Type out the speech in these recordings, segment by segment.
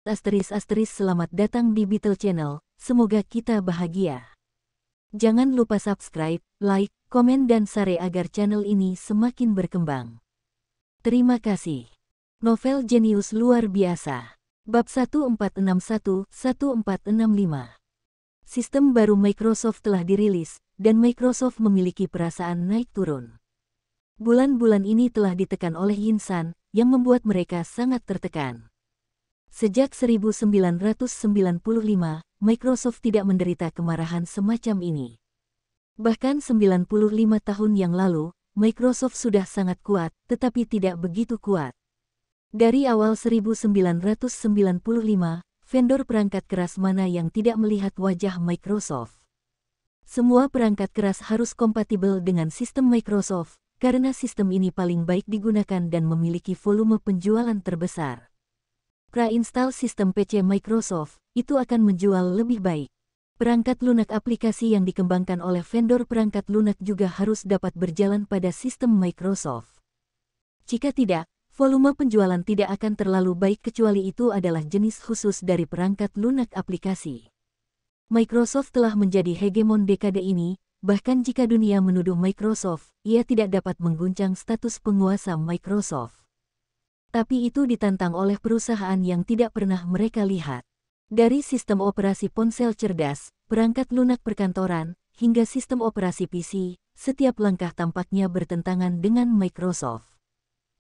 Selamat datang di Beetle Channel, semoga kita bahagia. Jangan lupa subscribe, like, komen dan share agar channel ini semakin berkembang. Terima kasih. Novel jenius luar biasa. Bab 1461-1465. Sistem baru Microsoft telah dirilis, dan Microsoft memiliki perasaan naik turun. Bulan-bulan ini telah ditekan oleh Yinsan, yang membuat mereka sangat tertekan. Sejak 1995, Microsoft tidak menderita kemarahan semacam ini. Bahkan 95 tahun yang lalu, Microsoft sudah sangat kuat, tetapi tidak begitu kuat. Dari awal 1995, vendor perangkat keras mana yang tidak melihat wajah Microsoft? Semua perangkat keras harus kompatibel dengan sistem Microsoft, karena sistem ini paling baik digunakan dan memiliki volume penjualan terbesar. Pra-install sistem PC Microsoft, itu akan menjual lebih baik. Perangkat lunak aplikasi yang dikembangkan oleh vendor perangkat lunak juga harus dapat berjalan pada sistem Microsoft. Jika tidak, volume penjualan tidak akan terlalu baik kecuali itu adalah jenis khusus dari perangkat lunak aplikasi. Microsoft telah menjadi hegemon dekade ini, bahkan jika dunia menuduh Microsoft, ia tidak dapat mengguncang status penguasa Microsoft. Tapi itu ditantang oleh perusahaan yang tidak pernah mereka lihat. Dari sistem operasi ponsel cerdas, perangkat lunak perkantoran, hingga sistem operasi PC, setiap langkah tampaknya bertentangan dengan Microsoft.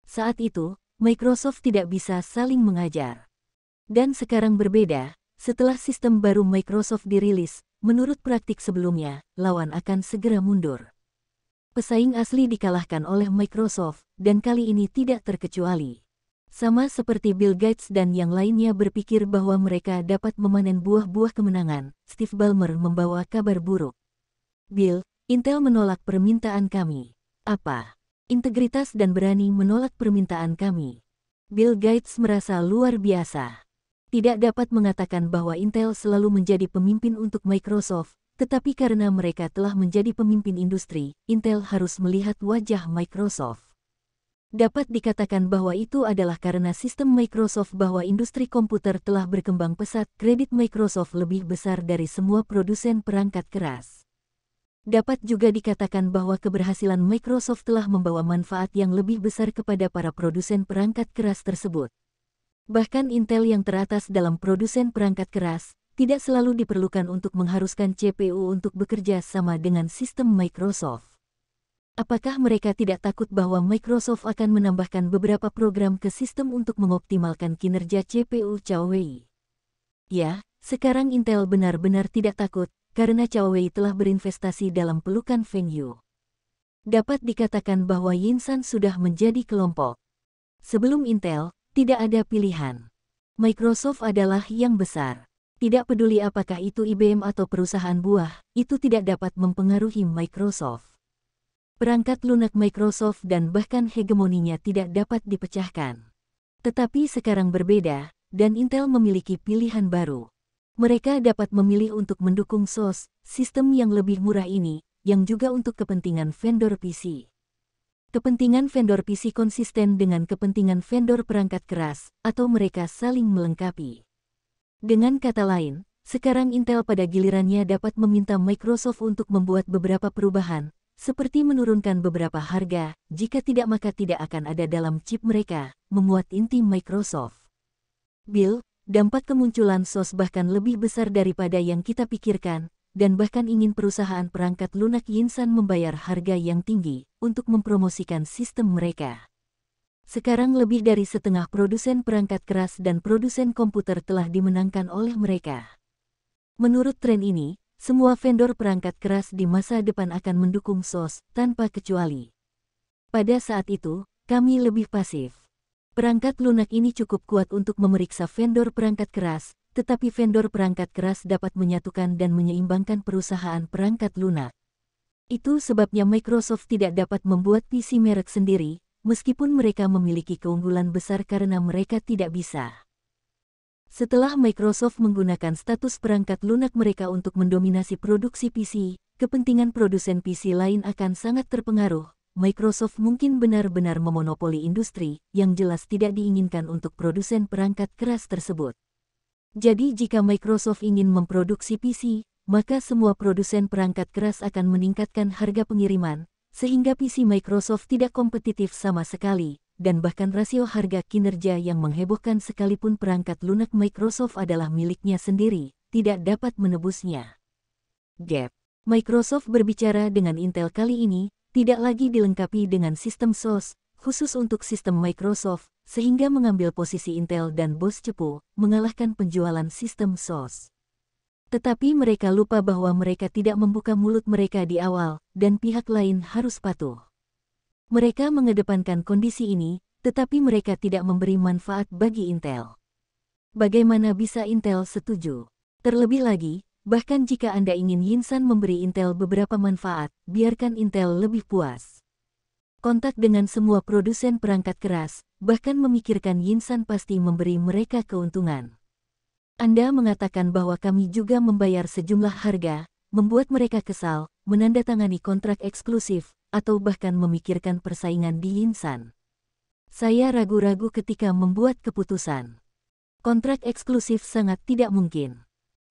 Saat itu, Microsoft tidak bisa saling mengajar. Dan sekarang berbeda, setelah sistem baru Microsoft dirilis, menurut praktik sebelumnya, lawan akan segera mundur. Pesaing asli dikalahkan oleh Microsoft, dan kali ini tidak terkecuali. Sama seperti Bill Gates dan yang lainnya berpikir bahwa mereka dapat memanen buah-buah kemenangan, Steve Ballmer membawa kabar buruk. Bill, Intel menolak permintaan kami. Apa? Integritas dan berani menolak permintaan kami. Bill Gates merasa luar biasa. Tidak dapat mengatakan bahwa Intel selalu menjadi pemimpin untuk Microsoft, tetapi karena mereka telah menjadi pemimpin industri, Intel harus melihat wajah Microsoft. Dapat dikatakan bahwa itu adalah karena sistem Microsoft bahwa industri komputer telah berkembang pesat, kredit Microsoft lebih besar dari semua produsen perangkat keras. Dapat juga dikatakan bahwa keberhasilan Microsoft telah membawa manfaat yang lebih besar kepada para produsen perangkat keras tersebut. Bahkan Intel yang teratas dalam produsen perangkat keras, tidak selalu diperlukan untuk mengharuskan CPU untuk bekerja sama dengan sistem Microsoft. Apakah mereka tidak takut bahwa Microsoft akan menambahkan beberapa program ke sistem untuk mengoptimalkan kinerja CPU Huawei? Ya, sekarang Intel benar-benar tidak takut, karena Huawei telah berinvestasi dalam pelukan Feng Yu. Dapat dikatakan bahwa Yinsan sudah menjadi kelompok. Sebelum Intel, tidak ada pilihan. Microsoft adalah yang besar. Tidak peduli apakah itu IBM atau perusahaan buah, itu tidak dapat mempengaruhi Microsoft. Perangkat lunak Microsoft dan bahkan hegemoninya tidak dapat dipecahkan. Tetapi sekarang berbeda, dan Intel memiliki pilihan baru. Mereka dapat memilih untuk mendukung SOS, sistem yang lebih murah ini, yang juga untuk kepentingan vendor PC. Kepentingan vendor PC konsisten dengan kepentingan vendor perangkat keras, atau mereka saling melengkapi. Dengan kata lain, sekarang Intel pada gilirannya dapat meminta Microsoft untuk membuat beberapa perubahan, seperti menurunkan beberapa harga, jika tidak maka tidak akan ada dalam chip mereka, memuat inti Microsoft. Bill, dampak kemunculan SOS bahkan lebih besar daripada yang kita pikirkan, dan bahkan ingin perusahaan perangkat lunak Yinsan membayar harga yang tinggi, untuk mempromosikan sistem mereka. Sekarang lebih dari setengah produsen perangkat keras dan produsen komputer telah dimenangkan oleh mereka. Menurut tren ini, semua vendor perangkat keras di masa depan akan mendukung SOS, tanpa kecuali. Pada saat itu, kami lebih pasif. Perangkat lunak ini cukup kuat untuk memeriksa vendor perangkat keras, tetapi vendor perangkat keras dapat menyatukan dan menyeimbangkan perusahaan perangkat lunak. Itu sebabnya Microsoft tidak dapat membuat PC merek sendiri, meskipun mereka memiliki keunggulan besar karena mereka tidak bisa. Setelah Microsoft menggunakan status perangkat lunak mereka untuk mendominasi produksi PC, kepentingan produsen PC lain akan sangat terpengaruh. Microsoft mungkin benar-benar memonopoli industri, yang jelas tidak diinginkan untuk produsen perangkat keras tersebut. Jadi jika Microsoft ingin memproduksi PC, maka semua produsen perangkat keras akan meningkatkan harga pengiriman, sehingga PC Microsoft tidak kompetitif sama sekali, dan bahkan rasio harga kinerja yang menghebohkan sekalipun perangkat lunak Microsoft adalah miliknya sendiri, tidak dapat menebusnya. Gap. Microsoft berbicara dengan Intel kali ini, tidak lagi dilengkapi dengan sistem SOS, khusus untuk sistem Microsoft, sehingga mengambil posisi Intel dan bos cepu, mengalahkan penjualan sistem SOS. Tetapi mereka lupa bahwa mereka tidak membuka mulut mereka di awal, dan pihak lain harus patuh. Mereka mengedepankan kondisi ini, tetapi mereka tidak memberi manfaat bagi Intel. Bagaimana bisa Intel setuju? Terlebih lagi, bahkan jika Anda ingin Yinsan memberi Intel beberapa manfaat, biarkan Intel lebih puas. Kontak dengan semua produsen perangkat keras, bahkan memikirkan Yinsan pasti memberi mereka keuntungan. Anda mengatakan bahwa kami juga membayar sejumlah harga, membuat mereka kesal, menandatangani kontrak eksklusif, atau bahkan memikirkan persaingan di Yinsan. Saya ragu-ragu ketika membuat keputusan. Kontrak eksklusif sangat tidak mungkin.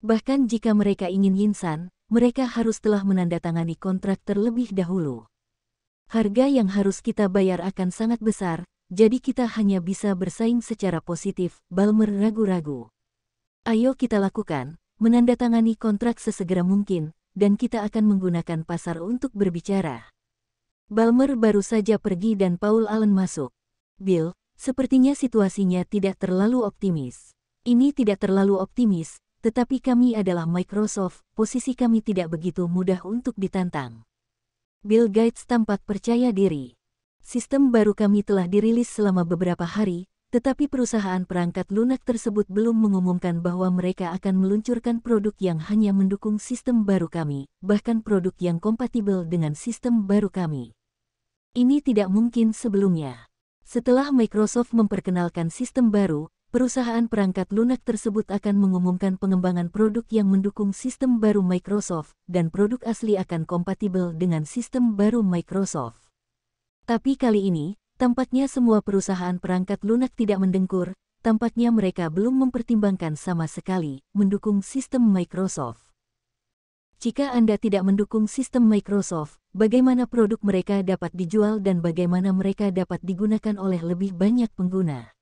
Bahkan jika mereka ingin Yinsan, mereka harus telah menandatangani kontrak terlebih dahulu. Harga yang harus kita bayar akan sangat besar, jadi kita hanya bisa bersaing secara positif, Ballmer ragu-ragu. Ayo kita lakukan, menandatangani kontrak sesegera mungkin, dan kita akan menggunakan pasar untuk berbicara. Ballmer baru saja pergi dan Paul Allen masuk. Bill, sepertinya situasinya tidak terlalu optimis. Ini tidak terlalu optimis, tetapi kami adalah Microsoft, posisi kami tidak begitu mudah untuk ditantang. Bill Gates tampak percaya diri. Sistem baru kami telah dirilis selama beberapa hari, tetapi perusahaan perangkat lunak tersebut belum mengumumkan bahwa mereka akan meluncurkan produk yang hanya mendukung sistem baru kami, bahkan produk yang kompatibel dengan sistem baru kami. Ini tidak mungkin sebelumnya. Setelah Microsoft memperkenalkan sistem baru, perusahaan perangkat lunak tersebut akan mengumumkan pengembangan produk yang mendukung sistem baru Microsoft, dan produk asli akan kompatibel dengan sistem baru Microsoft. Tapi kali ini, tampaknya semua perusahaan perangkat lunak tidak mendengkur, tampaknya mereka belum mempertimbangkan sama sekali mendukung sistem Microsoft. Jika Anda tidak mendukung sistem Microsoft, bagaimana produk mereka dapat dijual dan bagaimana mereka dapat digunakan oleh lebih banyak pengguna?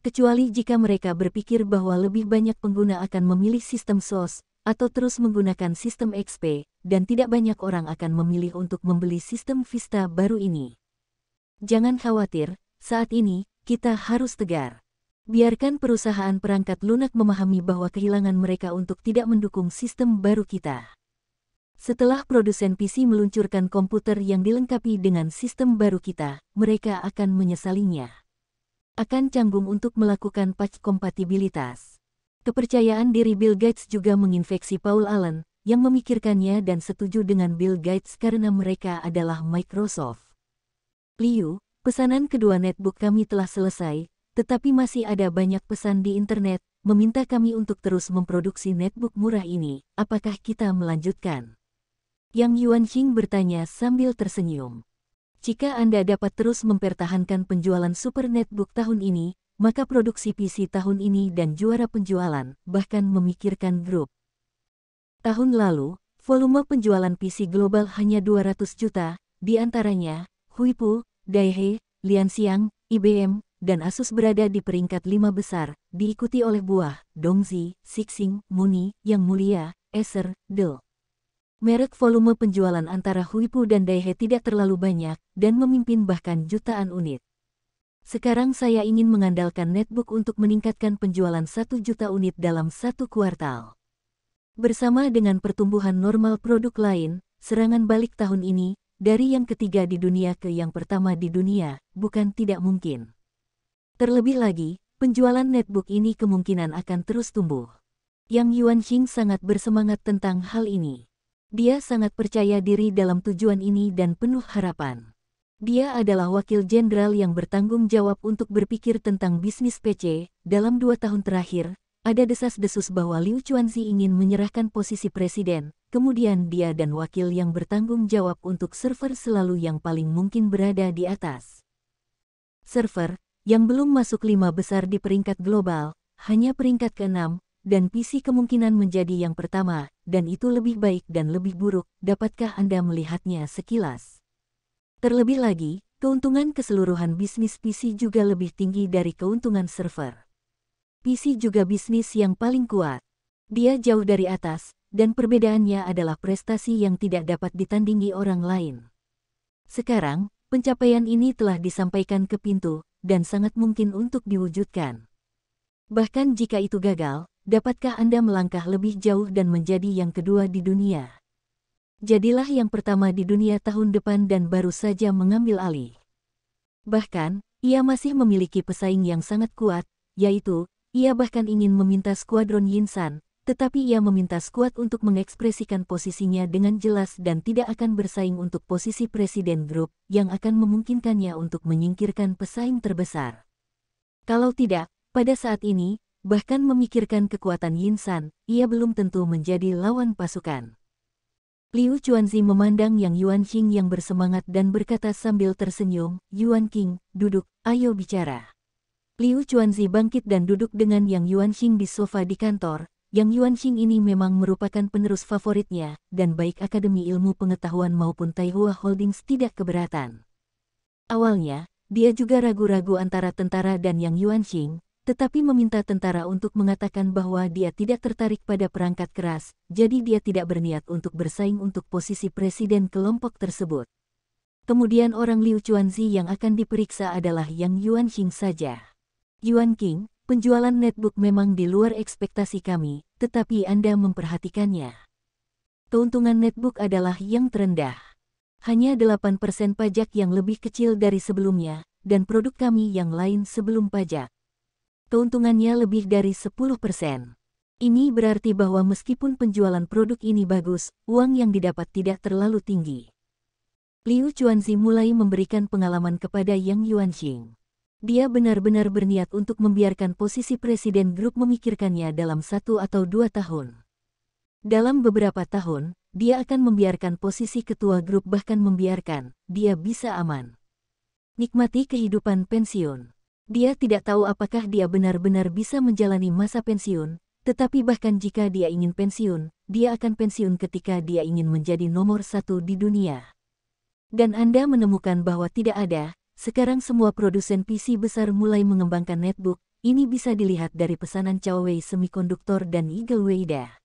Kecuali jika mereka berpikir bahwa lebih banyak pengguna akan memilih sistem SOS, atau terus menggunakan sistem XP, dan tidak banyak orang akan memilih untuk membeli sistem Vista baru ini. Jangan khawatir, saat ini, kita harus tegar. Biarkan perusahaan perangkat lunak memahami bahwa kehilangan mereka untuk tidak mendukung sistem baru kita. Setelah produsen PC meluncurkan komputer yang dilengkapi dengan sistem baru kita, mereka akan menyesalinya. Akan canggung untuk melakukan patch kompatibilitas. Kepercayaan diri Bill Gates juga menginfeksi Paul Allen, yang memikirkannya dan setuju dengan Bill Gates karena mereka adalah Microsoft. Liu, pesanan kedua netbook kami telah selesai, tetapi masih ada banyak pesan di internet, meminta kami untuk terus memproduksi netbook murah ini, apakah kita melanjutkan? Yang Yuanqing bertanya sambil tersenyum. Jika Anda dapat terus mempertahankan penjualan super netbook tahun ini, maka produksi PC tahun ini dan juara penjualan, bahkan memikirkan grup. Tahun lalu, volume penjualan PC global hanya 200 juta, di antaranya, Huipu, Daihe, Lianxiang, IBM, dan Asus berada di peringkat 5 besar, diikuti oleh Buah, Dongxi, Sixing, Muni, Yang Mulia, Acer, Dell. Merek volume penjualan antara Huipu dan Daihe tidak terlalu banyak, dan memimpin bahkan jutaan unit. Sekarang saya ingin mengandalkan netbook untuk meningkatkan penjualan 1 juta unit dalam 1 kuartal. Bersama dengan pertumbuhan normal produk lain, serangan balik tahun ini, dari yang ketiga di dunia ke yang pertama di dunia, bukan tidak mungkin. Terlebih lagi, penjualan netbook ini kemungkinan akan terus tumbuh. Yang Yuanqing sangat bersemangat tentang hal ini. Dia sangat percaya diri dalam tujuan ini dan penuh harapan. Dia adalah wakil jenderal yang bertanggung jawab untuk berpikir tentang bisnis PC. Dalam 2 tahun terakhir, ada desas-desus bahwa Liu Chuanzi ingin menyerahkan posisi presiden, kemudian dia dan wakil yang bertanggung jawab untuk server selalu yang paling mungkin berada di atas. Server, yang belum masuk 5 besar di peringkat global, hanya peringkat ke-6, dan PC kemungkinan menjadi yang pertama, dan itu lebih baik dan lebih buruk. Dapatkah Anda melihatnya sekilas? Terlebih lagi, keuntungan keseluruhan bisnis PC juga lebih tinggi dari keuntungan server. PC juga bisnis yang paling kuat. Dia jauh dari atas, dan perbedaannya adalah prestasi yang tidak dapat ditandingi orang lain. Sekarang, pencapaian ini telah disampaikan ke pintu, dan sangat mungkin untuk diwujudkan. Bahkan jika itu gagal, dapatkah Anda melangkah lebih jauh dan menjadi yang kedua di dunia? Jadilah yang pertama di dunia tahun depan dan baru saja mengambil alih. Bahkan, ia masih memiliki pesaing yang sangat kuat, yaitu, ia bahkan ingin meminta skuadron Yinsan, tetapi ia meminta skuad untuk mengekspresikan posisinya dengan jelas dan tidak akan bersaing untuk posisi presiden grup, yang akan memungkinkannya untuk menyingkirkan pesaing terbesar. Kalau tidak, pada saat ini, bahkan memikirkan kekuatan Yinsan, ia belum tentu menjadi lawan pasukan. Liu Chuanzi memandang Yang Yuanqing yang bersemangat dan berkata sambil tersenyum, "Yuanqing, duduk, ayo bicara." Liu Chuanzi bangkit dan duduk dengan Yang Yuanqing di sofa di kantor. Yang Yuanqing ini memang merupakan penerus favoritnya, dan baik Akademi Ilmu Pengetahuan maupun Taihua Holdings tidak keberatan. Awalnya, dia juga ragu-ragu antara tentara dan Yang Yuanqing, tetapi meminta tentara untuk mengatakan bahwa dia tidak tertarik pada perangkat keras, jadi dia tidak berniat untuk bersaing untuk posisi presiden kelompok tersebut. Kemudian orang Liu Chuanzi yang akan diperiksa adalah Yang Yuanqing saja. "Yuanqing, penjualan netbook memang di luar ekspektasi kami, tetapi Anda memperhatikannya. Keuntungan netbook adalah yang terendah. Hanya 8% pajak yang lebih kecil dari sebelumnya, dan produk kami yang lain sebelum pajak. Keuntungannya lebih dari 10%. Ini berarti bahwa meskipun penjualan produk ini bagus, uang yang didapat tidak terlalu tinggi." Liu Chuanzi mulai memberikan pengalaman kepada Yang Yuanqing. Dia benar-benar berniat untuk membiarkan posisi presiden grup memikirkannya dalam 1 atau 2 tahun. Dalam beberapa tahun, dia akan membiarkan posisi ketua grup bahkan membiarkan, dia bisa aman. Nikmati kehidupan pensiun. Dia tidak tahu apakah dia benar-benar bisa menjalani masa pensiun, tetapi bahkan jika dia ingin pensiun, dia akan pensiun ketika dia ingin menjadi nomor 1 di dunia. Dan Anda menemukan bahwa tidak ada, sekarang semua produsen PC besar mulai mengembangkan netbook, ini bisa dilihat dari pesanan Huawei Semiconductor dan Eagle Weida.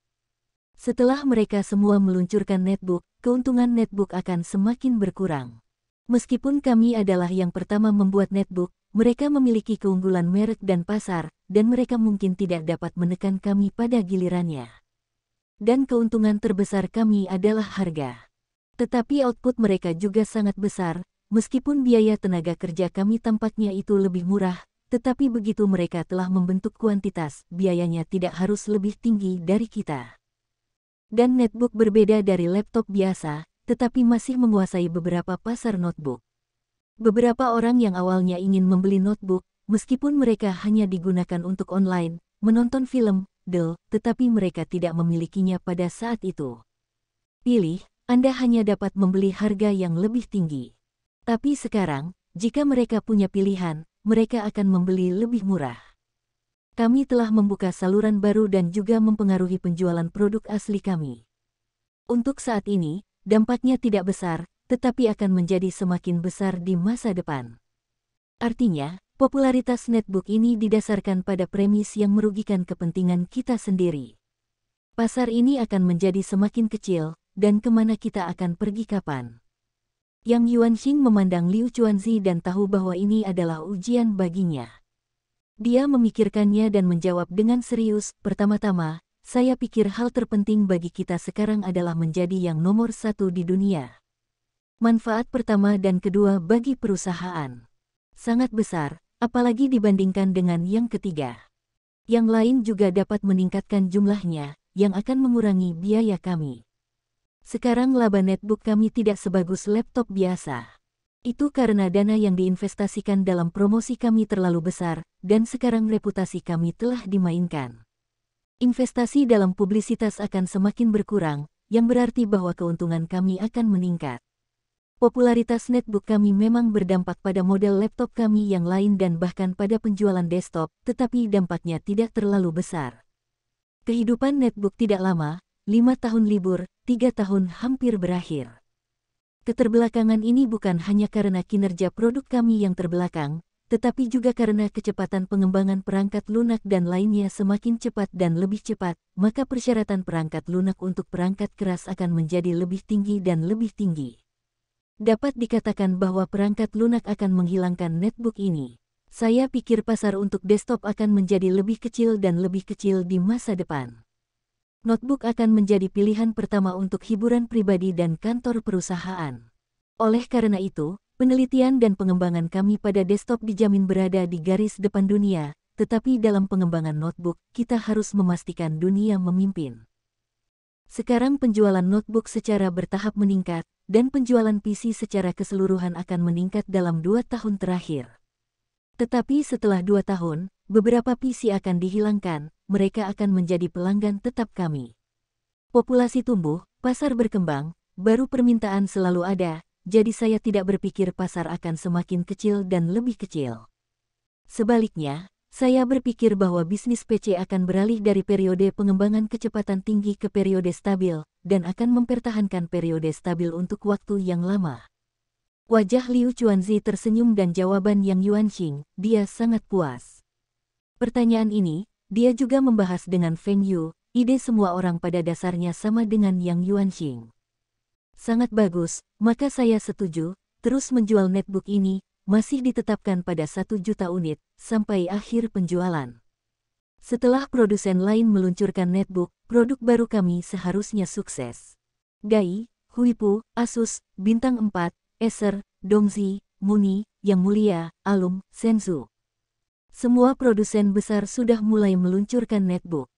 Setelah mereka semua meluncurkan netbook, keuntungan netbook akan semakin berkurang. Meskipun kami adalah yang pertama membuat netbook, mereka memiliki keunggulan merek dan pasar, dan mereka mungkin tidak dapat menekan kami pada gilirannya. Dan keuntungan terbesar kami adalah harga. Tetapi output mereka juga sangat besar, meskipun biaya tenaga kerja kami tampaknya itu lebih murah, tetapi begitu mereka telah membentuk kuantitas, biayanya tidak harus lebih tinggi dari kita. Dan netbook berbeda dari laptop biasa, tetapi masih menguasai beberapa pasar notebook. Beberapa orang yang awalnya ingin membeli notebook, meskipun mereka hanya digunakan untuk online, menonton film, tetapi mereka tidak memilikinya pada saat itu. Pilih, Anda hanya dapat membeli harga yang lebih tinggi. Tapi sekarang, jika mereka punya pilihan, mereka akan membeli lebih murah. Kami telah membuka saluran baru dan juga mempengaruhi penjualan produk asli kami. Untuk saat ini, dampaknya tidak besar, tetapi akan menjadi semakin besar di masa depan. Artinya, popularitas netbook ini didasarkan pada premis yang merugikan kepentingan kita sendiri. Pasar ini akan menjadi semakin kecil, dan kemana kita akan pergi kapan? Yang Yuanqing memandang Liu Chuanzi dan tahu bahwa ini adalah ujian baginya. Dia memikirkannya dan menjawab dengan serius, "Pertama-tama, saya pikir hal terpenting bagi kita sekarang adalah menjadi yang nomor 1 di dunia. Manfaat pertama dan kedua bagi perusahaan sangat besar, apalagi dibandingkan dengan yang ketiga. Yang lain juga dapat meningkatkan jumlahnya, yang akan mengurangi biaya kami. Sekarang laba netbook kami tidak sebagus laptop biasa. Itu karena dana yang diinvestasikan dalam promosi kami terlalu besar, dan sekarang reputasi kami telah dimainkan. Investasi dalam publisitas akan semakin berkurang, yang berarti bahwa keuntungan kami akan meningkat. Popularitas netbook kami memang berdampak pada model laptop kami yang lain dan bahkan pada penjualan desktop, tetapi dampaknya tidak terlalu besar. Kehidupan netbook tidak lama, 5 tahun libur, 3 tahun hampir berakhir. Keterbelakangan ini bukan hanya karena kinerja produk kami yang terbelakang, tetapi juga karena kecepatan pengembangan perangkat lunak dan lainnya semakin cepat dan lebih cepat, maka persyaratan perangkat lunak untuk perangkat keras akan menjadi lebih tinggi dan lebih tinggi. Dapat dikatakan bahwa perangkat lunak akan menghilangkan netbook ini. Saya pikir pasar untuk desktop akan menjadi lebih kecil dan lebih kecil di masa depan. Notebook akan menjadi pilihan pertama untuk hiburan pribadi dan kantor perusahaan. Oleh karena itu, penelitian dan pengembangan kami pada desktop dijamin berada di garis depan dunia, tetapi dalam pengembangan notebook, kita harus memastikan dunia memimpin. Sekarang penjualan notebook secara bertahap meningkat, dan penjualan PC secara keseluruhan akan meningkat dalam 2 tahun terakhir. Tetapi setelah 2 tahun, beberapa PC akan dihilangkan, mereka akan menjadi pelanggan tetap kami. Populasi tumbuh, pasar berkembang, baru permintaan selalu ada, jadi saya tidak berpikir pasar akan semakin kecil dan lebih kecil. Sebaliknya, saya berpikir bahwa bisnis PC akan beralih dari periode pengembangan kecepatan tinggi ke periode stabil, dan akan mempertahankan periode stabil untuk waktu yang lama. Wajah Liu Chuanzi tersenyum dan jawaban Yang Yuanxing, dia sangat puas. Pertanyaan ini, dia juga membahas dengan Feng Yu, ide semua orang pada dasarnya sama dengan Yang Yuanxing. Sangat bagus, maka saya setuju, terus menjual netbook ini, masih ditetapkan pada 1 juta unit, sampai akhir penjualan. Setelah produsen lain meluncurkan netbook, produk baru kami seharusnya sukses. Dai, Huipu, Asus, Bintang 4, Acer, Dongzi, Muni, Yang Mulia, Alum, Senzu. Semua produsen besar sudah mulai meluncurkan netbook.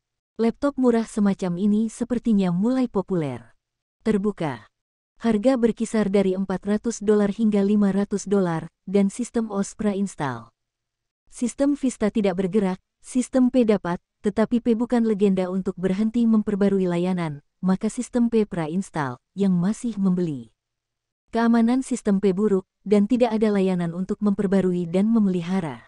Laptop murah semacam ini sepertinya mulai populer. Terbuka. Harga berkisar dari $400 hingga $500, dan sistem OS pre-install. Sistem Vista tidak bergerak, sistem P dapat, tetapi P bukan legenda untuk berhenti memperbarui layanan, maka sistem P pre-install, yang masih membeli. Keamanan sistem P buruk, dan tidak ada layanan untuk memperbarui dan memelihara.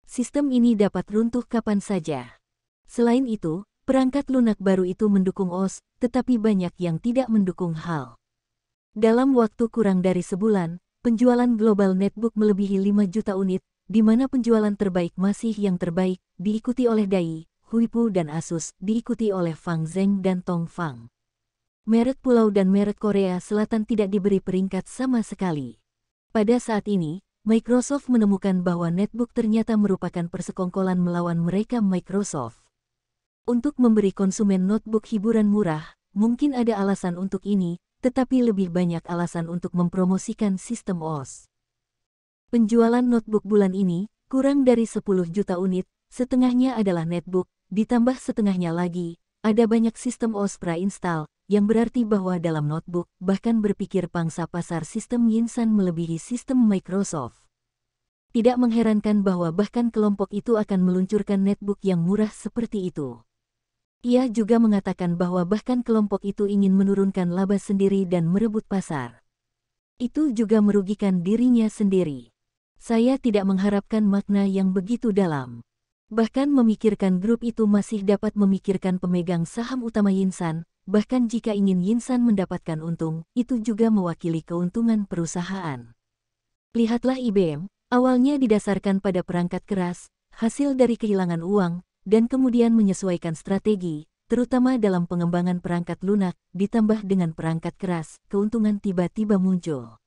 Sistem ini dapat runtuh kapan saja. Selain itu, perangkat lunak baru itu mendukung OS, tetapi banyak yang tidak mendukung HAL. Dalam waktu kurang dari sebulan, penjualan global netbook melebihi 5 juta unit, di mana penjualan terbaik masih yang terbaik, diikuti oleh Dai, Huipu dan Asus, diikuti oleh Fang Zheng dan Tong Fang. Merek pulau dan merek Korea Selatan tidak diberi peringkat sama sekali. Pada saat ini, Microsoft menemukan bahwa netbook ternyata merupakan persekongkolan melawan mereka Microsoft. Untuk memberi konsumen notebook hiburan murah, mungkin ada alasan untuk ini, tetapi lebih banyak alasan untuk mempromosikan sistem OS. Penjualan notebook bulan ini, kurang dari 10 juta unit, setengahnya adalah netbook, ditambah setengahnya lagi, ada banyak sistem OS pre-install, yang berarti bahwa dalam notebook, bahkan berpikir pangsa pasar sistem Yinsan melebihi sistem Microsoft. Tidak mengherankan bahwa bahkan kelompok itu akan meluncurkan netbook yang murah seperti itu. Ia juga mengatakan bahwa bahkan kelompok itu ingin menurunkan laba sendiri dan merebut pasar. Itu juga merugikan dirinya sendiri. Saya tidak mengharapkan makna yang begitu dalam. Bahkan memikirkan grup itu masih dapat memikirkan pemegang saham utama Yinsan, bahkan jika ingin Yinsan mendapatkan untung, itu juga mewakili keuntungan perusahaan. Lihatlah IBM, awalnya didasarkan pada perangkat keras, hasil dari kehilangan uang, dan kemudian menyesuaikan strategi, terutama dalam pengembangan perangkat lunak, ditambah dengan perangkat keras, keuntungan tiba-tiba muncul.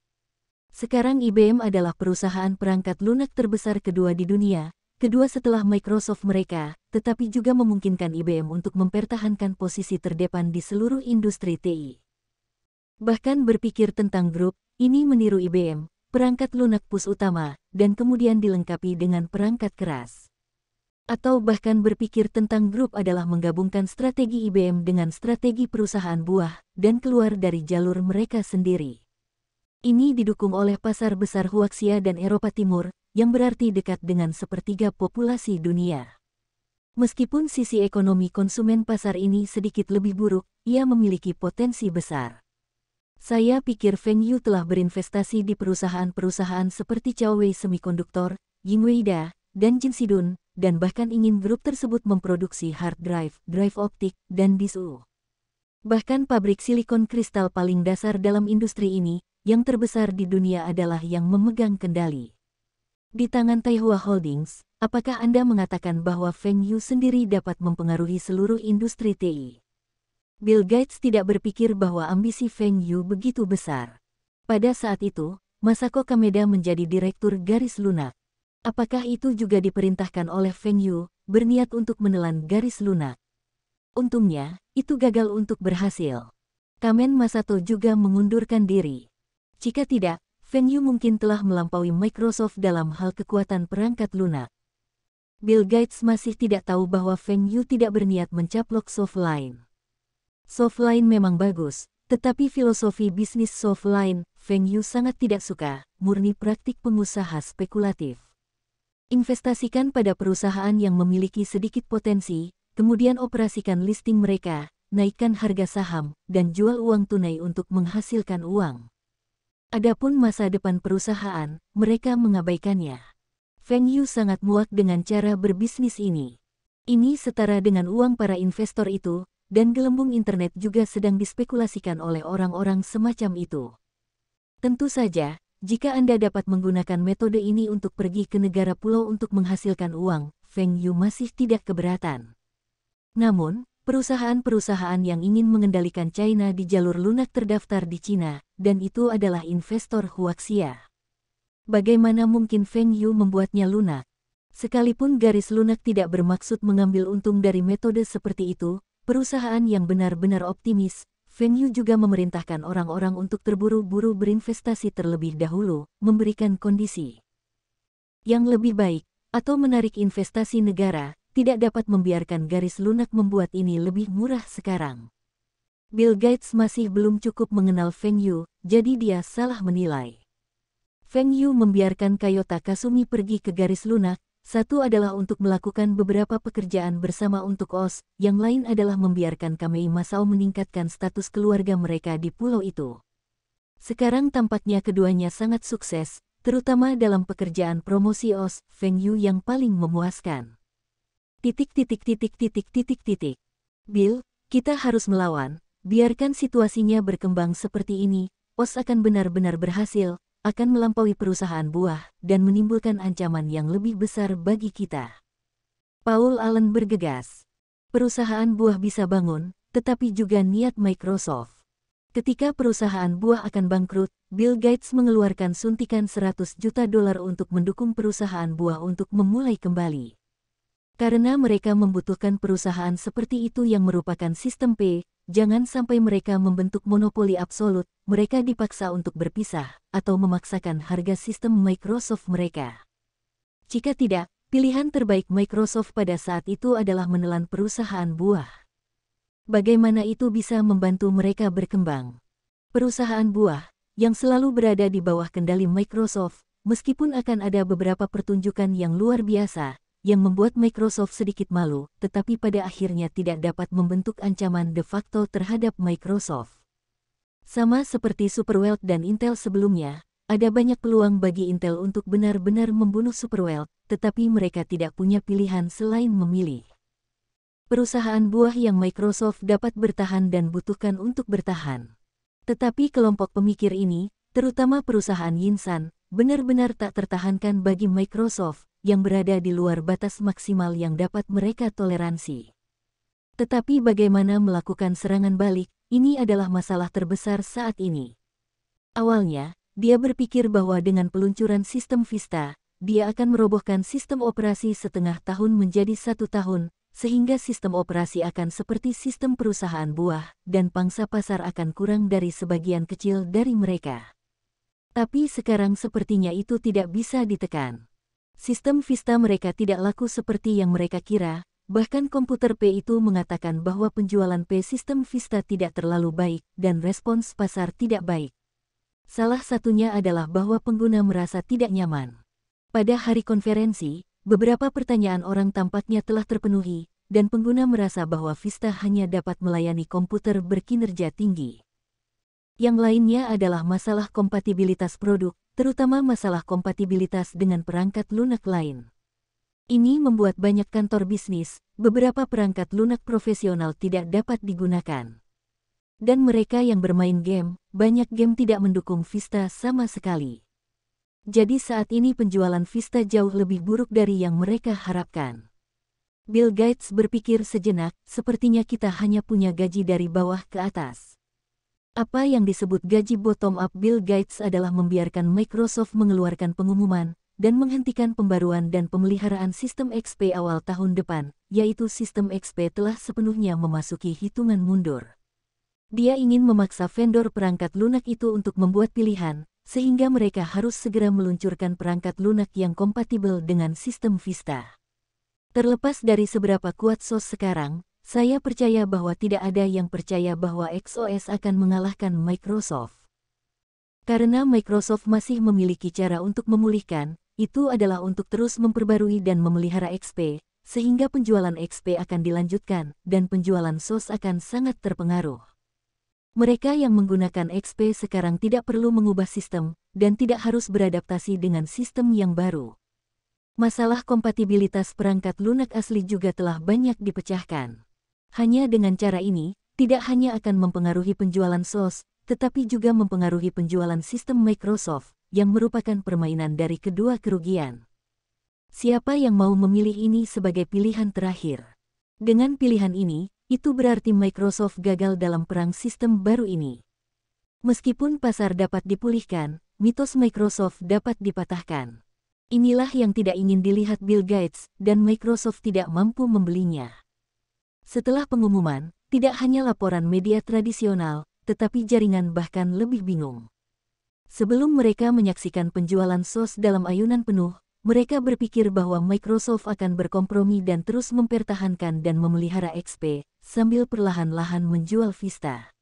Sekarang IBM adalah perusahaan perangkat lunak terbesar kedua di dunia, kedua setelah Microsoft mereka, tetapi juga memungkinkan IBM untuk mempertahankan posisi terdepan di seluruh industri TI. Bahkan berpikir tentang grup, ini meniru IBM, perangkat lunak PUS utama, dan kemudian dilengkapi dengan perangkat keras. Atau bahkan berpikir tentang grup adalah menggabungkan strategi IBM dengan strategi perusahaan buah, dan keluar dari jalur mereka sendiri. Ini didukung oleh pasar besar Huaxia dan Eropa Timur, yang berarti dekat dengan sepertiga populasi dunia. Meskipun sisi ekonomi konsumen pasar ini sedikit lebih buruk, ia memiliki potensi besar. Saya pikir Feng Yu telah berinvestasi di perusahaan-perusahaan seperti Huawei Semiconductor, Yingweida, dan Jinsidun, dan bahkan ingin grup tersebut memproduksi hard drive, drive optik, dan disk. Bahkan pabrik silikon kristal paling dasar dalam industri ini, yang terbesar di dunia adalah yang memegang kendali di tangan Taihua Holdings. Apakah Anda mengatakan bahwa Feng Yu sendiri dapat mempengaruhi seluruh industri TI? Bill Gates tidak berpikir bahwa ambisi Feng Yu begitu besar. Pada saat itu, Masako Kameda menjadi direktur garis lunak. Apakah itu juga diperintahkan oleh Feng Yu, berniat untuk menelan garis lunak? Untungnya, itu gagal untuk berhasil. Kamen Masato juga mengundurkan diri. Jika tidak, Feng Yu mungkin telah melampaui Microsoft dalam hal kekuatan perangkat lunak. Bill Gates masih tidak tahu bahwa Feng Yu tidak berniat mencaplok Softline. Softline memang bagus, tetapi filosofi bisnis Softline, Feng Yu sangat tidak suka, murni praktik pengusaha spekulatif. Investasikan pada perusahaan yang memiliki sedikit potensi, kemudian operasikan listing mereka, naikkan harga saham, dan jual uang tunai untuk menghasilkan uang. Adapun masa depan perusahaan, mereka mengabaikannya. Feng Yu sangat muak dengan cara berbisnis ini. Ini setara dengan uang para investor itu, dan gelembung internet juga sedang dispekulasikan oleh orang-orang semacam itu. Tentu saja, jika Anda dapat menggunakan metode ini untuk pergi ke negara pulau untuk menghasilkan uang, Feng Yu masih tidak keberatan. Namun, perusahaan-perusahaan yang ingin mengendalikan China di jalur lunak terdaftar di China, dan itu adalah investor Huaxia. Bagaimana mungkin Feng Yu membuatnya lunak? Sekalipun garis lunak tidak bermaksud mengambil untung dari metode seperti itu, perusahaan yang benar-benar optimis, Feng Yu juga memerintahkan orang-orang untuk terburu-buru berinvestasi terlebih dahulu, memberikan kondisi yang lebih baik, atau menarik investasi negara, tidak dapat membiarkan garis lunak membuat ini lebih murah sekarang. Bill Gates masih belum cukup mengenal Feng Yu, jadi dia salah menilai. Feng Yu membiarkan Kayota Kasumi pergi ke garis lunak. Satu adalah untuk melakukan beberapa pekerjaan bersama untuk OS, yang lain adalah membiarkan Kamei Masao meningkatkan status keluarga mereka di pulau itu. Sekarang tampaknya keduanya sangat sukses, terutama dalam pekerjaan promosi OS, Feng Yu yang paling memuaskan. Bill, kita harus melawan, biarkan situasinya berkembang seperti ini, OS akan benar-benar berhasil, akan melampaui perusahaan buah, dan menimbulkan ancaman yang lebih besar bagi kita. Paul Allen bergegas. Perusahaan buah bisa bangun, tetapi juga niat Microsoft. Ketika perusahaan buah akan bangkrut, Bill Gates mengeluarkan suntikan $100 juta untuk mendukung perusahaan buah untuk memulai kembali. Karena mereka membutuhkan perusahaan seperti itu yang merupakan sistem P, jangan sampai mereka membentuk monopoli absolut, mereka dipaksa untuk berpisah, atau memaksakan harga sistem Microsoft mereka. Jika tidak, pilihan terbaik Microsoft pada saat itu adalah menelan perusahaan buah. Bagaimana itu bisa membantu mereka berkembang? Perusahaan buah, yang selalu berada di bawah kendali Microsoft, meskipun akan ada beberapa pertunjukan yang luar biasa, yang membuat Microsoft sedikit malu, tetapi pada akhirnya tidak dapat membentuk ancaman de facto terhadap Microsoft. Sama seperti Superweld dan Intel sebelumnya, ada banyak peluang bagi Intel untuk benar-benar membunuh Superweld, tetapi mereka tidak punya pilihan selain memilih. Perusahaan buah yang Microsoft dapat bertahan dan butuhkan untuk bertahan. Tetapi kelompok pemikir ini, terutama perusahaan Yinsan, benar-benar tak tertahankan bagi Microsoft, yang berada di luar batas maksimal yang dapat mereka toleransi. Tetapi bagaimana melakukan serangan balik, ini adalah masalah terbesar saat ini. Awalnya, dia berpikir bahwa dengan peluncuran sistem Vista, dia akan merobohkan sistem operasi setengah tahun menjadi 1 tahun, sehingga sistem operasi akan seperti sistem perusahaan buah, dan pangsa pasar akan kurang dari sebagian kecil dari mereka. Tapi sekarang sepertinya itu tidak bisa ditekan. Sistem Vista mereka tidak laku seperti yang mereka kira, bahkan komputer P itu mengatakan bahwa penjualan P sistem Vista tidak terlalu baik, dan respons pasar tidak baik. Salah satunya adalah bahwa pengguna merasa tidak nyaman. Pada hari konferensi, beberapa pertanyaan orang tampaknya telah terpenuhi, dan pengguna merasa bahwa Vista hanya dapat melayani komputer berkinerja tinggi. Yang lainnya adalah masalah kompatibilitas produk, terutama masalah kompatibilitas dengan perangkat lunak lain. Ini membuat banyak kantor bisnis, beberapa perangkat lunak profesional tidak dapat digunakan. Dan mereka yang bermain game, banyak game tidak mendukung Vista sama sekali. Jadi saat ini penjualan Vista jauh lebih buruk dari yang mereka harapkan. Bill Gates berpikir sejenak, sepertinya kita hanya punya gaji dari bawah ke atas. Apa yang disebut gaji bottom-up Bill Gates adalah membiarkan Microsoft mengeluarkan pengumuman dan menghentikan pembaruan dan pemeliharaan sistem XP awal tahun depan, yaitu sistem XP telah sepenuhnya memasuki hitungan mundur. Dia ingin memaksa vendor perangkat lunak itu untuk membuat pilihan, sehingga mereka harus segera meluncurkan perangkat lunak yang kompatibel dengan sistem Vista. Terlepas dari seberapa kuat SOS sekarang, saya percaya bahwa tidak ada yang percaya bahwa XOS akan mengalahkan Microsoft. Karena Microsoft masih memiliki cara untuk memulihkan, itu adalah untuk terus memperbarui dan memelihara XP, sehingga penjualan XP akan dilanjutkan, dan penjualan SOS akan sangat terpengaruh. Mereka yang menggunakan XP sekarang tidak perlu mengubah sistem, dan tidak harus beradaptasi dengan sistem yang baru. Masalah kompatibilitas perangkat lunak asli juga telah banyak dipecahkan. Hanya dengan cara ini, tidak hanya akan mempengaruhi penjualan SOS, tetapi juga mempengaruhi penjualan sistem Microsoft, yang merupakan permainan dari kedua kerugian. Siapa yang mau memilih ini sebagai pilihan terakhir? Dengan pilihan ini, itu berarti Microsoft gagal dalam perang sistem baru ini. Meskipun pasar dapat dipulihkan, mitos Microsoft dapat dipatahkan. Inilah yang tidak ingin dilihat Bill Gates, dan Microsoft tidak mampu membelinya. Setelah pengumuman, tidak hanya laporan media tradisional, tetapi jaringan bahkan lebih bingung. Sebelum mereka menyaksikan penjualan SOS dalam ayunan penuh, mereka berpikir bahwa Microsoft akan berkompromi dan terus mempertahankan dan memelihara XP, sambil perlahan-lahan menjual Vista.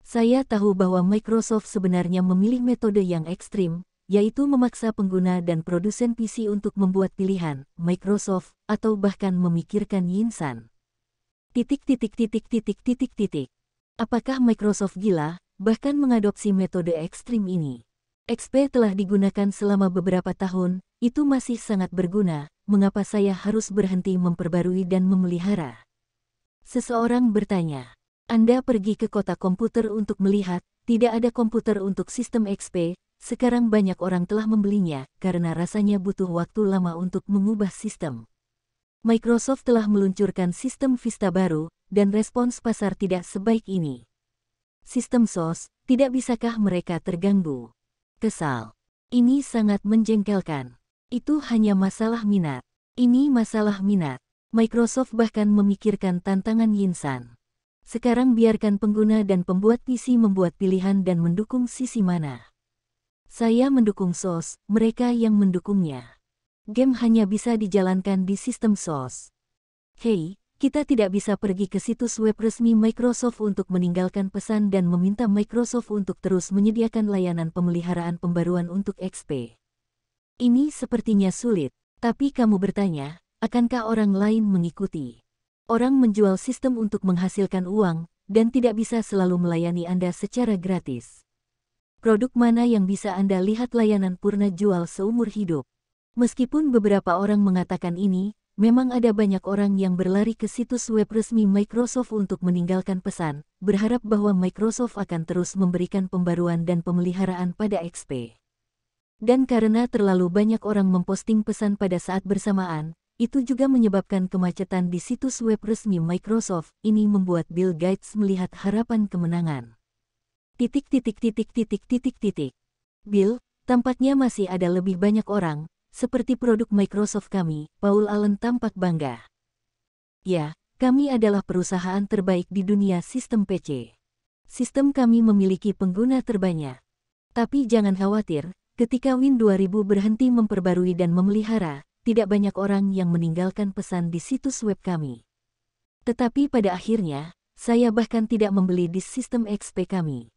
Saya tahu bahwa Microsoft sebenarnya memilih metode yang ekstrim, yaitu memaksa pengguna dan produsen PC untuk membuat pilihan, Microsoft, atau bahkan memikirkan Yinsan. Apakah Microsoft gila, bahkan mengadopsi metode ekstrim ini? XP telah digunakan selama beberapa tahun, itu masih sangat berguna, mengapa saya harus berhenti memperbarui dan memelihara? Seseorang bertanya. Anda pergi ke kota komputer untuk melihat, tidak ada komputer untuk sistem XP, sekarang banyak orang telah membelinya, karena rasanya butuh waktu lama untuk mengubah sistem. Microsoft telah meluncurkan sistem Vista baru, dan respons pasar tidak sebaik ini. Sistem SOS, tidak bisakah mereka terganggu? Kesal. Ini sangat menjengkelkan. Itu hanya masalah minat. Ini masalah minat. Microsoft bahkan memikirkan tantangan Yinsan. Sekarang biarkan pengguna dan pembuat PC membuat pilihan dan mendukung sisi mana. Saya mendukung SOS, mereka yang mendukungnya. Game hanya bisa dijalankan di sistem SOS. Hei, kita tidak bisa pergi ke situs web resmi Microsoft untuk meninggalkan pesan dan meminta Microsoft untuk terus menyediakan layanan pemeliharaan pembaruan untuk XP. Ini sepertinya sulit, tapi kamu bertanya, akankah orang lain mengikuti? Orang menjual sistem untuk menghasilkan uang, dan tidak bisa selalu melayani Anda secara gratis. Produk mana yang bisa Anda lihat layanan purna jual seumur hidup? Meskipun beberapa orang mengatakan ini, memang ada banyak orang yang berlari ke situs web resmi Microsoft untuk meninggalkan pesan, berharap bahwa Microsoft akan terus memberikan pembaruan dan pemeliharaan pada XP. Dan karena terlalu banyak orang memposting pesan pada saat bersamaan, itu juga menyebabkan kemacetan di situs web resmi Microsoft. Ini membuat Bill Gates melihat harapan kemenangan. Bill, tampaknya masih ada lebih banyak orang, seperti produk Microsoft kami, Paul Allen tampak bangga. Ya, kami adalah perusahaan terbaik di dunia sistem PC. Sistem kami memiliki pengguna terbanyak. Tapi jangan khawatir, ketika Win 2000 berhenti memperbarui dan memelihara, tidak banyak orang yang meninggalkan pesan di situs web kami. Tetapi pada akhirnya, saya bahkan tidak membeli disk sistem XP kami.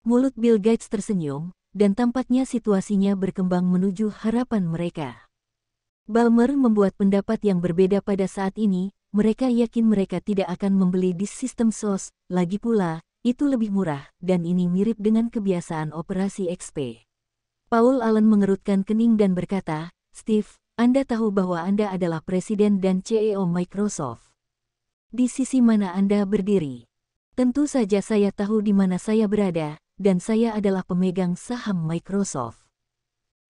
Mulut Bill Gates tersenyum, dan tampaknya situasinya berkembang menuju harapan mereka. Ballmer membuat pendapat yang berbeda pada saat ini, mereka yakin mereka tidak akan membeli disk sistem SOS, lagi pula, itu lebih murah, dan ini mirip dengan kebiasaan operasi XP. Paul Allen mengerutkan kening dan berkata, Steve, Anda tahu bahwa Anda adalah Presiden dan CEO Microsoft. Di sisi mana Anda berdiri? Tentu saja saya tahu di mana saya berada, dan saya adalah pemegang saham Microsoft.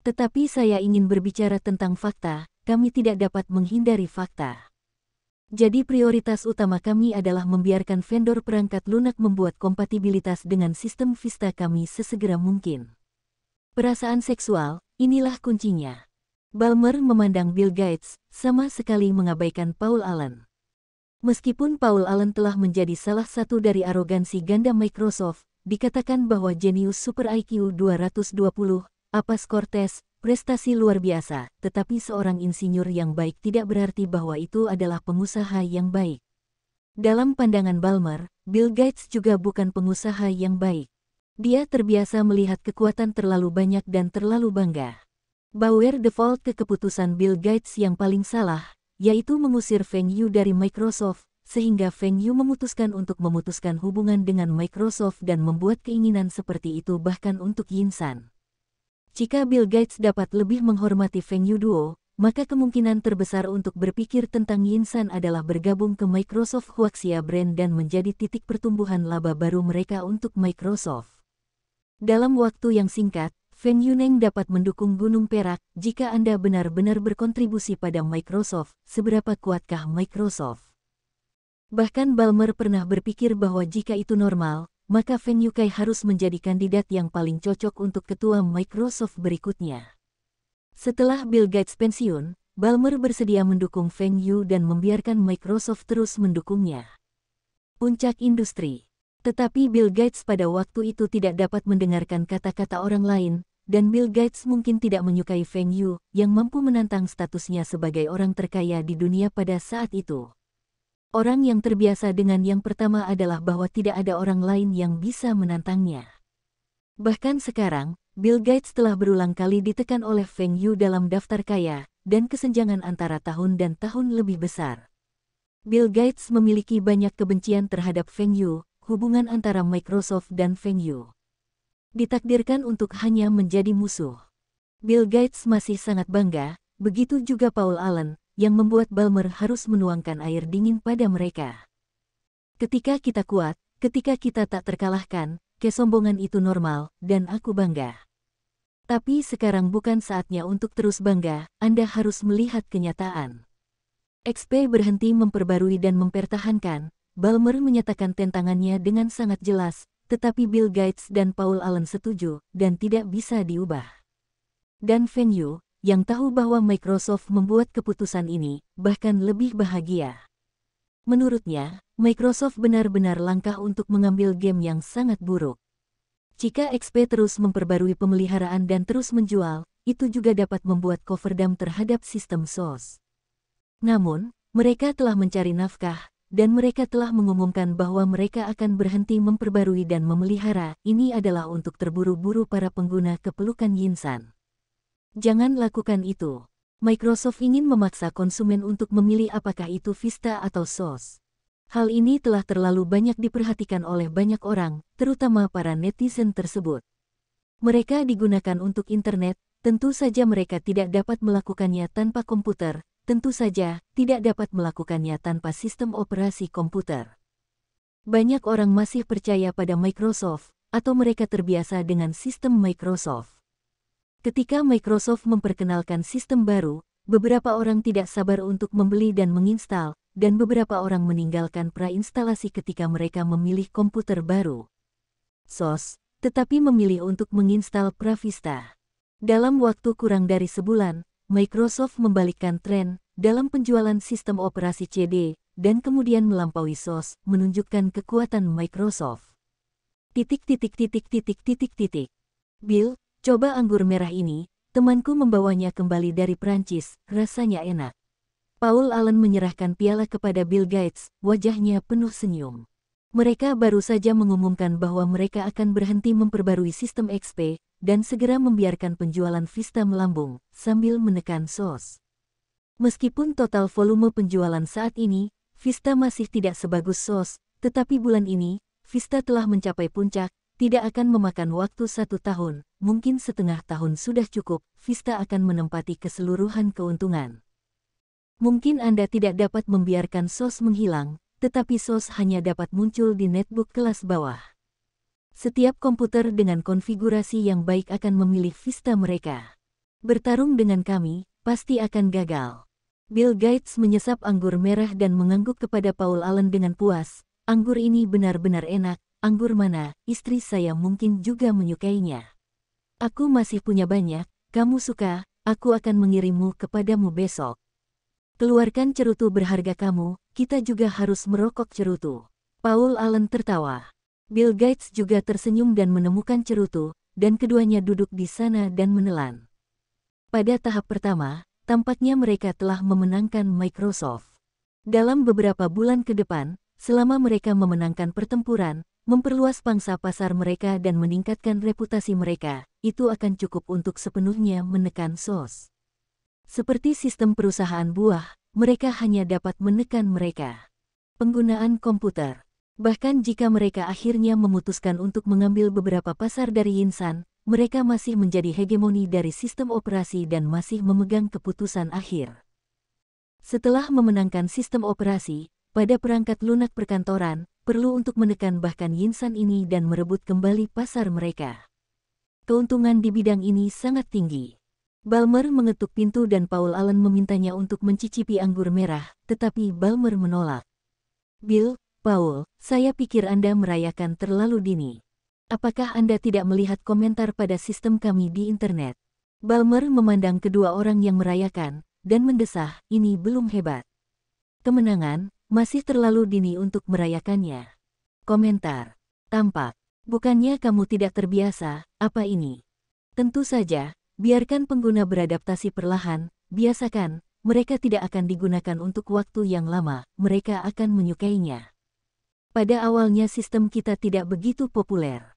Tetapi saya ingin berbicara tentang fakta, kami tidak dapat menghindari fakta. Jadi prioritas utama kami adalah membiarkan vendor perangkat lunak membuat kompatibilitas dengan sistem Vista kami sesegera mungkin. Perasaan seksual, inilah kuncinya. Ballmer memandang Bill Gates, sama sekali mengabaikan Paul Allen. Meskipun Paul Allen telah menjadi salah satu dari arogansi ganda Microsoft, dikatakan bahwa jenius super IQ 220, Apas Cortez, prestasi luar biasa, tetapi seorang insinyur yang baik tidak berarti bahwa itu adalah pengusaha yang baik. Dalam pandangan Ballmer, Bill Gates juga bukan pengusaha yang baik. Dia terbiasa melihat kekuatan terlalu banyak dan terlalu bangga. Bauer default ke keputusan Bill Gates yang paling salah, yaitu mengusir Feng Yu dari Microsoft, sehingga Feng Yu memutuskan untuk memutuskan hubungan dengan Microsoft dan membuat keinginan seperti itu bahkan untuk Yinsan. Jika Bill Gates dapat lebih menghormati Feng Yu Duo, maka kemungkinan terbesar untuk berpikir tentang Yinsan adalah bergabung ke Microsoft Huaxia Brand dan menjadi titik pertumbuhan laba baru mereka untuk Microsoft. Dalam waktu yang singkat, Feng Yuneng dapat mendukung Gunung Perak. Jika Anda benar-benar berkontribusi pada Microsoft, seberapa kuatkah Microsoft? Bahkan Ballmer pernah berpikir bahwa jika itu normal, maka Feng Yukai harus menjadi kandidat yang paling cocok untuk ketua Microsoft berikutnya. Setelah Bill Gates pensiun, Ballmer bersedia mendukung Feng Yu dan membiarkan Microsoft terus mendukungnya. Puncak industri. Tetapi Bill Gates pada waktu itu tidak dapat mendengarkan kata-kata orang lain, dan Bill Gates mungkin tidak menyukai Feng Yu, yang mampu menantang statusnya sebagai orang terkaya di dunia pada saat itu. Orang yang terbiasa dengan yang pertama adalah bahwa tidak ada orang lain yang bisa menantangnya. Bahkan sekarang, Bill Gates telah berulang kali ditekan oleh Feng Yu dalam daftar kaya, dan kesenjangan antara tahun dan tahun lebih besar. Bill Gates memiliki banyak kebencian terhadap Feng Yu. Hubungan antara Microsoft dan Feng Yu ditakdirkan untuk hanya menjadi musuh. Bill Gates masih sangat bangga, begitu juga Paul Allen, yang membuat Ballmer harus menuangkan air dingin pada mereka. Ketika kita kuat, ketika kita tak terkalahkan, kesombongan itu normal, dan aku bangga. Tapi sekarang bukan saatnya untuk terus bangga, Anda harus melihat kenyataan. XP berhenti memperbarui dan mempertahankan. Ballmer menyatakan tentangannya dengan sangat jelas, tetapi Bill Gates dan Paul Allen setuju, dan tidak bisa diubah. Dan Feng Yu, yang tahu bahwa Microsoft membuat keputusan ini, bahkan lebih bahagia. Menurutnya, Microsoft benar-benar langkah untuk mengambil game yang sangat buruk. Jika XP terus memperbarui pemeliharaan dan terus menjual, itu juga dapat membuat coverdam terhadap sistem SOS. Namun, mereka telah mencari nafkah, dan mereka telah mengumumkan bahwa mereka akan berhenti memperbarui dan memelihara. Ini adalah untuk terburu-buru para pengguna kepelukan Yinsan. Jangan lakukan itu. Microsoft ingin memaksa konsumen untuk memilih apakah itu Vista atau SOS. Hal ini telah terlalu banyak diperhatikan oleh banyak orang, terutama para netizen tersebut. Mereka digunakan untuk internet, tentu saja mereka tidak dapat melakukannya tanpa komputer. Tentu saja, tidak dapat melakukannya tanpa sistem operasi komputer. Banyak orang masih percaya pada Microsoft, atau mereka terbiasa dengan sistem Microsoft. Ketika Microsoft memperkenalkan sistem baru, beberapa orang tidak sabar untuk membeli dan menginstal, dan beberapa orang meninggalkan pra-instalasi ketika mereka memilih komputer baru. SOS, tetapi memilih untuk menginstal Pravista. Dalam waktu kurang dari sebulan, Microsoft membalikkan tren dalam penjualan sistem operasi CD, dan kemudian melampaui SOS, menunjukkan kekuatan Microsoft. Bill, coba anggur merah ini, temanku membawanya kembali dari Prancis, rasanya enak. Paul Allen menyerahkan piala kepada Bill Gates, wajahnya penuh senyum. Mereka baru saja mengumumkan bahwa mereka akan berhenti memperbarui sistem XP, dan segera membiarkan penjualan Vista melambung, sambil menekan SOS. Meskipun total volume penjualan saat ini, Vista masih tidak sebagus SOS, tetapi bulan ini, Vista telah mencapai puncak, tidak akan memakan waktu 1 tahun, mungkin setengah tahun sudah cukup, Vista akan menempati keseluruhan keuntungan. Mungkin Anda tidak dapat membiarkan SOS menghilang, tetapi SOS hanya dapat muncul di netbook kelas bawah. Setiap komputer dengan konfigurasi yang baik akan memilih Vista mereka. Bertarung dengan kami, pasti akan gagal. Bill Gates menyesap anggur merah dan mengangguk kepada Paul Allen dengan puas. Anggur ini benar-benar enak. Anggur mana, istri saya mungkin juga menyukainya. Aku masih punya banyak, kamu suka, aku akan mengirimmu kepadamu besok. Keluarkan cerutu berharga kamu, kita juga harus merokok cerutu. Paul Allen tertawa. Bill Gates juga tersenyum dan menemukan cerutu, dan keduanya duduk di sana dan menelan. Pada tahap pertama, tampaknya mereka telah memenangkan Microsoft. Dalam beberapa bulan ke depan, selama mereka memenangkan pertempuran, memperluas pangsa pasar mereka dan meningkatkan reputasi mereka, itu akan cukup untuk sepenuhnya menekan SOS. Seperti sistem perusahaan buah, mereka hanya dapat menekan mereka. Penggunaan komputer. Bahkan jika mereka akhirnya memutuskan untuk mengambil beberapa pasar dari Yinsan, mereka masih menjadi hegemoni dari sistem operasi dan masih memegang keputusan akhir. Setelah memenangkan sistem operasi, pada perangkat lunak perkantoran, perlu untuk menekan bahkan Yinsan ini dan merebut kembali pasar mereka. Keuntungan di bidang ini sangat tinggi. Ballmer mengetuk pintu dan Paul Allen memintanya untuk mencicipi anggur merah, tetapi Ballmer menolak. Bill, Paul, saya pikir Anda merayakan terlalu dini. Apakah Anda tidak melihat komentar pada sistem kami di internet? Ballmer memandang kedua orang yang merayakan, dan mendesah, ini belum hebat. Kemenangan, masih terlalu dini untuk merayakannya. Komentar. Tampak. Bukannya kamu tidak terbiasa, apa ini? Tentu saja, biarkan pengguna beradaptasi perlahan, biasakan, mereka tidak akan digunakan untuk waktu yang lama, mereka akan menyukainya. Pada awalnya sistem kita tidak begitu populer.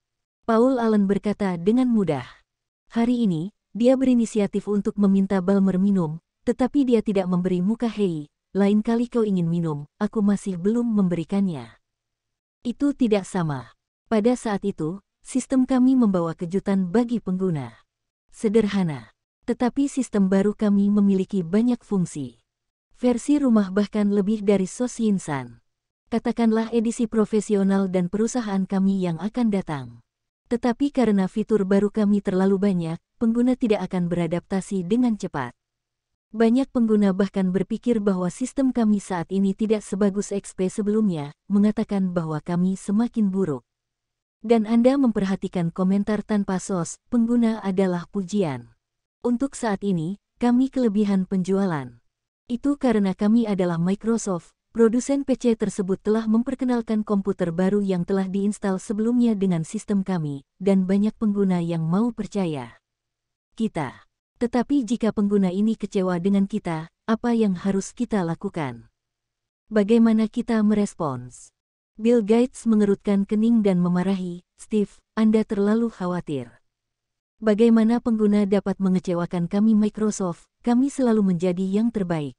Paul Allen berkata dengan mudah. Hari ini, dia berinisiatif untuk meminta Ballmer minum, tetapi dia tidak memberi muka hei. Lain kali kau ingin minum, aku masih belum memberikannya. Itu tidak sama. Pada saat itu, sistem kami membawa kejutan bagi pengguna. Sederhana. Tetapi sistem baru kami memiliki banyak fungsi. Versi rumah bahkan lebih dari SOS Yinsan. Katakanlah edisi profesional dan perusahaan kami yang akan datang. Tetapi karena fitur baru kami terlalu banyak, pengguna tidak akan beradaptasi dengan cepat. Banyak pengguna bahkan berpikir bahwa sistem kami saat ini tidak sebagus XP sebelumnya, mengatakan bahwa kami semakin buruk. Dan Anda memperhatikan komentar tanpa SOS, pengguna adalah pujian. Untuk saat ini, kami kelebihan penjualan. Itu karena kami adalah Microsoft, produsen PC tersebut telah memperkenalkan komputer baru yang telah diinstal sebelumnya dengan sistem kami, dan banyak pengguna yang mau percaya. Kita. Tetapi jika pengguna ini kecewa dengan kita, apa yang harus kita lakukan? Bagaimana kita merespons? Bill Gates mengerutkan kening dan memarahi, Steve, Anda terlalu khawatir. Bagaimana pengguna dapat mengecewakan kami Microsoft, kami selalu menjadi yang terbaik.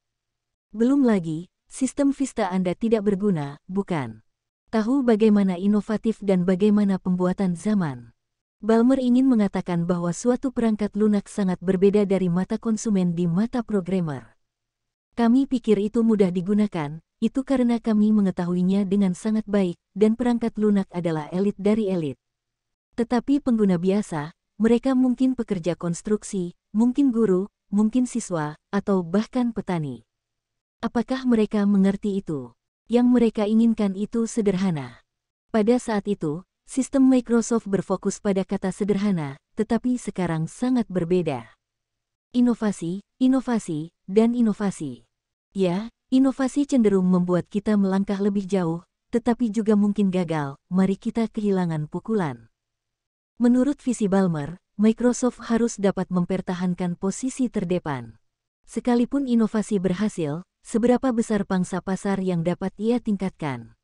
Belum lagi, sistem Vista Anda tidak berguna, bukan? Tahu bagaimana inovatif dan bagaimana pembuatan zaman. Ballmer ingin mengatakan bahwa suatu perangkat lunak sangat berbeda dari mata konsumen di mata programmer. Kami pikir itu mudah digunakan, itu karena kami mengetahuinya dengan sangat baik, dan perangkat lunak adalah elit dari elit. Tetapi pengguna biasa, mereka mungkin pekerja konstruksi, mungkin guru, mungkin siswa, atau bahkan petani. Apakah mereka mengerti itu? Yang mereka inginkan itu sederhana. Pada saat itu, sistem Microsoft berfokus pada kata sederhana, tetapi sekarang sangat berbeda. Inovasi, inovasi, dan inovasi. Ya, inovasi cenderung membuat kita melangkah lebih jauh, tetapi juga mungkin gagal, mari kita kehilangan pukulan. Menurut visi Ballmer, Microsoft harus dapat mempertahankan posisi terdepan. Sekalipun inovasi berhasil, seberapa besar pangsa pasar yang dapat ia tingkatkan?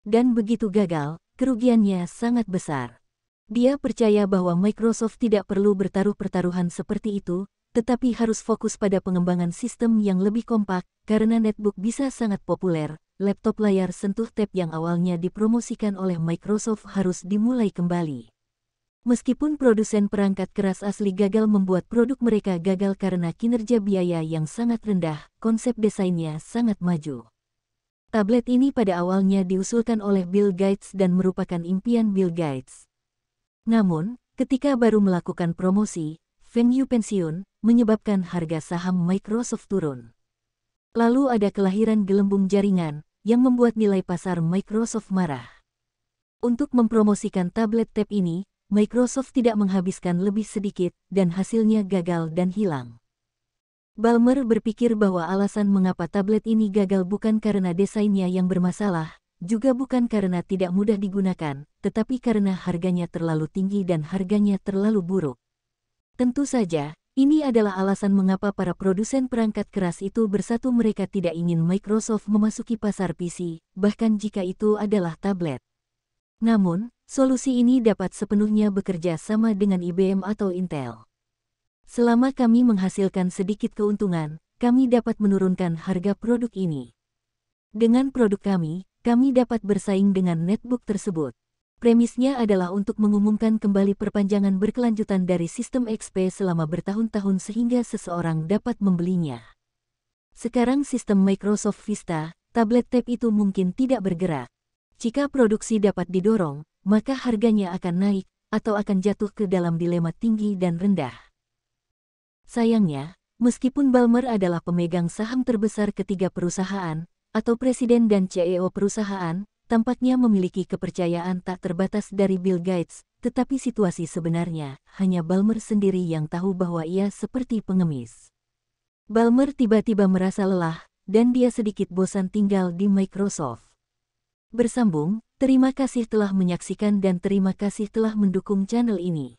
Dan begitu gagal, kerugiannya sangat besar. Dia percaya bahwa Microsoft tidak perlu bertaruh pertaruhan seperti itu, tetapi harus fokus pada pengembangan sistem yang lebih kompak, karena netbook bisa sangat populer, laptop layar sentuh tab yang awalnya dipromosikan oleh Microsoft harus dimulai kembali. Meskipun produsen perangkat keras asli gagal membuat produk mereka gagal karena kinerja biaya yang sangat rendah, konsep desainnya sangat maju. Tablet ini pada awalnya diusulkan oleh Bill Gates dan merupakan impian Bill Gates. Namun, ketika baru melakukan promosi, Feng Yu pensiun, menyebabkan harga saham Microsoft turun. Lalu ada kelahiran gelembung jaringan, yang membuat nilai pasar Microsoft marah. Untuk mempromosikan tablet tab ini, Microsoft tidak menghabiskan lebih sedikit, dan hasilnya gagal dan hilang. Ballmer berpikir bahwa alasan mengapa tablet ini gagal bukan karena desainnya yang bermasalah, juga bukan karena tidak mudah digunakan, tetapi karena harganya terlalu tinggi dan harganya terlalu buruk. Tentu saja, ini adalah alasan mengapa para produsen perangkat keras itu bersatu. Mereka tidak ingin Microsoft memasuki pasar PC, bahkan jika itu adalah tablet. Namun, solusi ini dapat sepenuhnya bekerja sama dengan IBM atau Intel. Selama kami menghasilkan sedikit keuntungan, kami dapat menurunkan harga produk ini. Dengan produk kami dapat bersaing dengan netbook tersebut. Premisnya adalah untuk mengumumkan kembali perpanjangan berkelanjutan dari sistem XP selama bertahun-tahun sehingga seseorang dapat membelinya. Sekarang sistem Microsoft Vista, tablet tab itu mungkin tidak bergerak. Jika produksi dapat didorong, maka harganya akan naik, atau akan jatuh ke dalam dilema tinggi dan rendah. Sayangnya, meskipun Ballmer adalah pemegang saham terbesar ketiga perusahaan, atau presiden dan CEO perusahaan, tampaknya memiliki kepercayaan tak terbatas dari Bill Gates, tetapi situasi sebenarnya, hanya Ballmer sendiri yang tahu bahwa ia seperti pengemis. Ballmer tiba-tiba merasa lelah, dan dia sedikit bosan tinggal di Microsoft. Bersambung, terima kasih telah menyaksikan dan terima kasih telah mendukung channel ini.